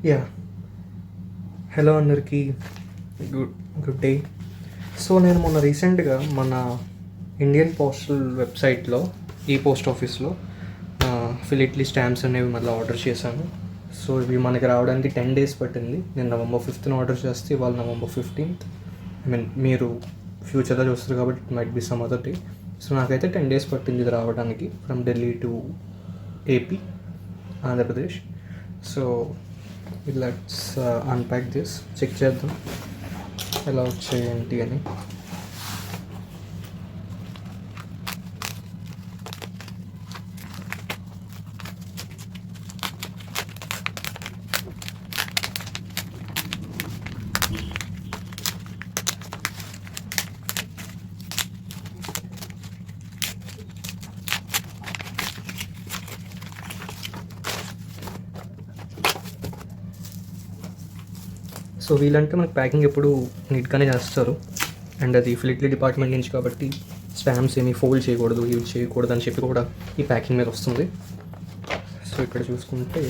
Yeah hello అందరికీ, good good day. So నేను మొన్న రీసెంట్గా మన ఇండియన్ పోస్టల్ వెబ్సైట్లో పోస్ట్ ఆఫీస్లో ఫిలిట్లీ స్టాంప్స్ అనేవి మళ్ళీ ఆర్డర్ చేశాను. సో ఇవి మనకి రావడానికి 10 days పట్టింది. నేను November 5th ఆర్డర్ చేస్తే ఇవాళ November 15th. మీరు ఫ్యూచర్లో చూస్తారు కాబట్టి it might be some other day. So నాకైతే 10 days పట్టింది ఇది రావడానికి, from Delhi to AP, Andhra Pradesh. So let's unpack this, check చేద్దాం ఎలా వచ్చాయి ఏంటి అని. సో వీళ్ళంటే మనకి ప్యాకింగ్ ఎప్పుడు నీట్గానే చేస్తారు, అండ్ అది ఫిలిట్లీ డిపార్ట్మెంట్ నుంచి కాబట్టి స్టాంప్స్ ఏమీ ఫోల్డ్ చేయకూడదు, యూజ్ చేయకూడదు అని చెప్పి కూడా ఈ ప్యాకింగ్ మీద వస్తుంది. సో ఇక్కడ చూసుకుంటే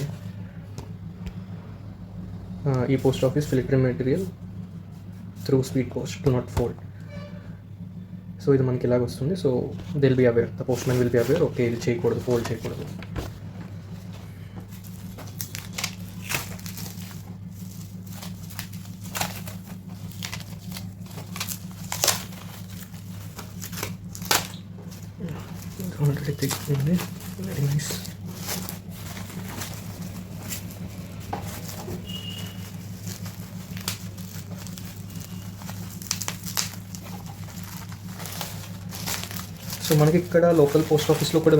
ఈ post office philately material through speed post to not fold. So ఇది మనకి ఇలాగ వస్తుంది. So they'll be aware, the postman will be aware, okay ఇది చేయకూడదు, ఫోల్డ్ చేయకూడదు. ఆల్రెడీ తెచ్చింది, వెరీ నైస్. సో మనకి ఇక్కడ లోకల్ పోస్ట్ ఆఫీస్లో కూడా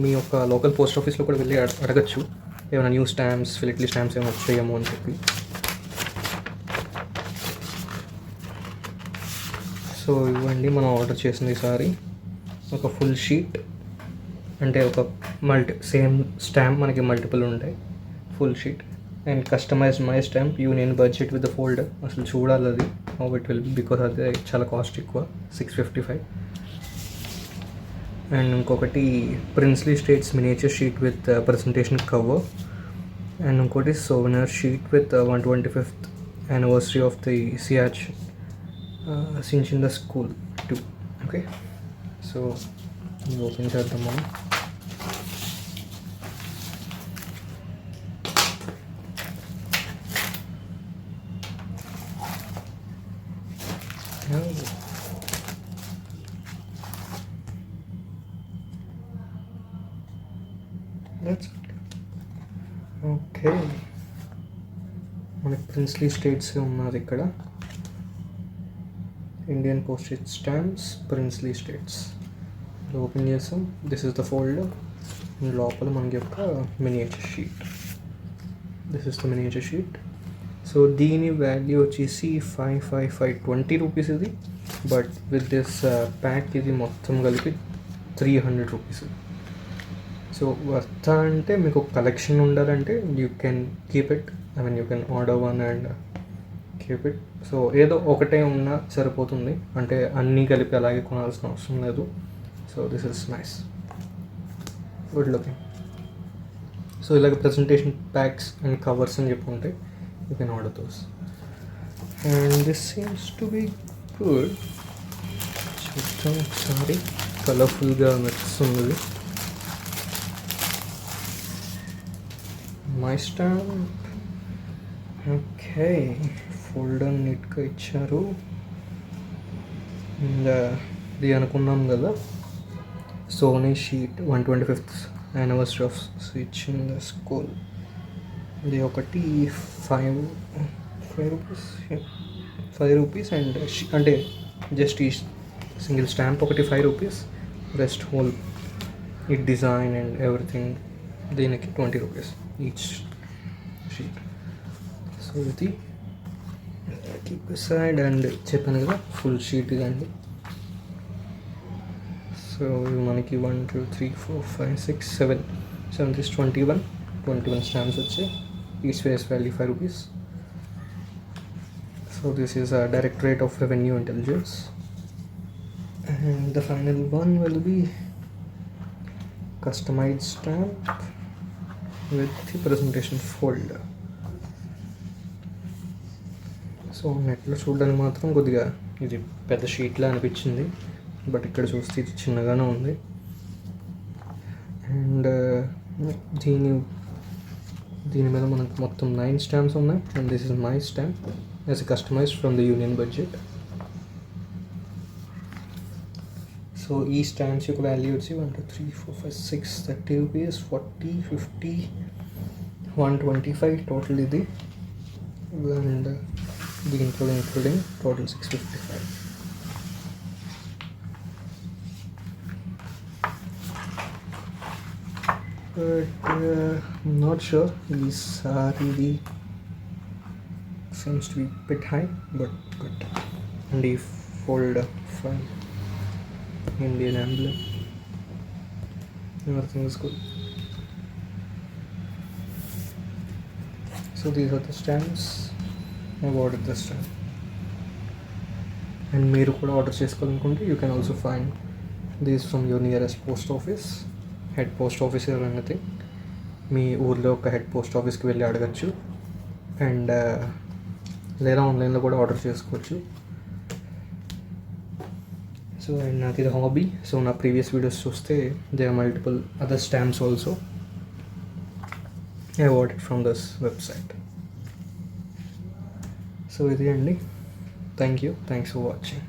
మీ యొక్క లోకల్ పోస్ట్ ఆఫీస్లో కూడా వెళ్ళి అడగచ్చు ఏమైనా న్యూ స్టాంప్స్, ఫిలిట్లీ స్టాంప్స్ ఏమైనా వచ్చాయేమో అని చెప్పి. సో ఇవ్వండి మనం ఆర్డర్ చేసింది ఈసారి ఒక ఫుల్ షీట్, అంటే ఒక సేమ్ స్టాంప్ మనకి మల్టిపుల్ ఉంటాయి, full sheet and customised my stamp union budget with the folder. అసలు చూడాలి అది how it will be, because అది చాలా కాస్ట్ ఎక్కువ, 655. అండ్ ఇంకొకటి princely states miniature sheet with presentation cover, and ఇంకోటి souvenir sheet with 125th anniversary of the సియాచ్ సించ్ in the school too. Okay, so ఇది ఓపెన్ చేద్దాం మనం. ఓకే, మనకి ప్రిన్స్లీ స్టేట్స్ ఉన్నది ఇక్కడ, Indian postage stamps princely states. Open చేసాం, దిస్ ఇస్ ద ఫోల్డర్. లోపల మనకి యొక్క miniature sheet, this is the miniature sheet. So దీని వాల్యూ వచ్చేసి 555 రూపీస్ ఇది, బట్ విత్ దిస్ ప్యాక్ ఇది మొత్తం కలిపి 300 రూపీస్. సో వర్త్ అంటే మీకు కలెక్షన్ ఉండాలంటే you can keep it, you can order one and keep it. So ఏదో ఒకటే ఉన్నా సరిపోతుంది, అంటే అన్నీ కలిపి అలాగే కొనాల్సిన అవసరం లేదు. So this is nice, good looking. So ఇలాగ ప్రజెంటేషన్ ప్యాక్స్ అండ్ కవర్స్ అని చెప్పి ఉంటాయి, you can order those. And this seems to be good. చూద్దాం ఒకసారి, కలర్ఫుల్గా నచ్చుతుంది. మై స్టాంప్, ఓకే, ఫోల్డర్ నీట్గా ఇచ్చారు. ఇది అనుకున్నాం కదా, సోనీ sheet 125th anniversary of switch in the school. ఇది ఒకటి 5 రూపీస్ అండ్ అంటే జస్ట్ ఈ సింగిల్ స్టాంప్ ఒకటి 5 రూపీస్, రెస్ట్ హోల్ ఈ డిజైన్ అండ్ ఎవ్రీథింగ్ దీనికి 20 రూపీస్ ఈచ్ షీట్. సో ఇది కీప్ సైడ్, అండ్ చెప్పాను కదా ఫుల్ షీట్ ఇదండి. సో ఇవి మనకి 1 2 3 4 5 6 7 is 21 స్టాంప్స్ వచ్చాయి. Each face value 5 rupees. So this is a Directorate of Revenue Intelligence, and the final one will be customized stamp with the presentation folder. So నెట్లో చూడడానికి మాత్రం కొద్దిగా ఇది పెద్ద షీట్లా అనిపించింది, బట్ ఇక్కడ చూస్తే ఇది చిన్నగానే ఉంది. అండ్ దీని మీద మనకు మొత్తం 9 స్టాంప్స్ ఉన్నాయి. And this is my stamp as customized from the union budget. So ఈ స్టాంప్స్ యొక్క వాల్యూ వచ్చి 1 2 3 4 5 6 30 రూపీస్, 40 50 125 టోటల్ ఇది. అండ్ దీంట్లో including total 655. But I'm not sure. These are really seems to be a bit high, but good. And the folder file, Indian emblem, everything is good. So these are the stamps. I ordered this stamp. And మీరు కూడా order చేసుకోవాలనుకుంటే you can also find these from your nearest post office, head post office అనేది. మీ ఊర్లో ఒక head post ఆఫీస్కి వెళ్ళి అడగచ్చు. And లేదా ఆన్లైన్లో కూడా ఆర్డర్ చేసుకోవచ్చు. సో అండ్ నాకు ఇది హాబీ. సో నా ప్రీవియస్ వీడియోస్ చూస్తే they are multiple other stamps also I ordered from this website. So ఇది అండి. Thanks for watching.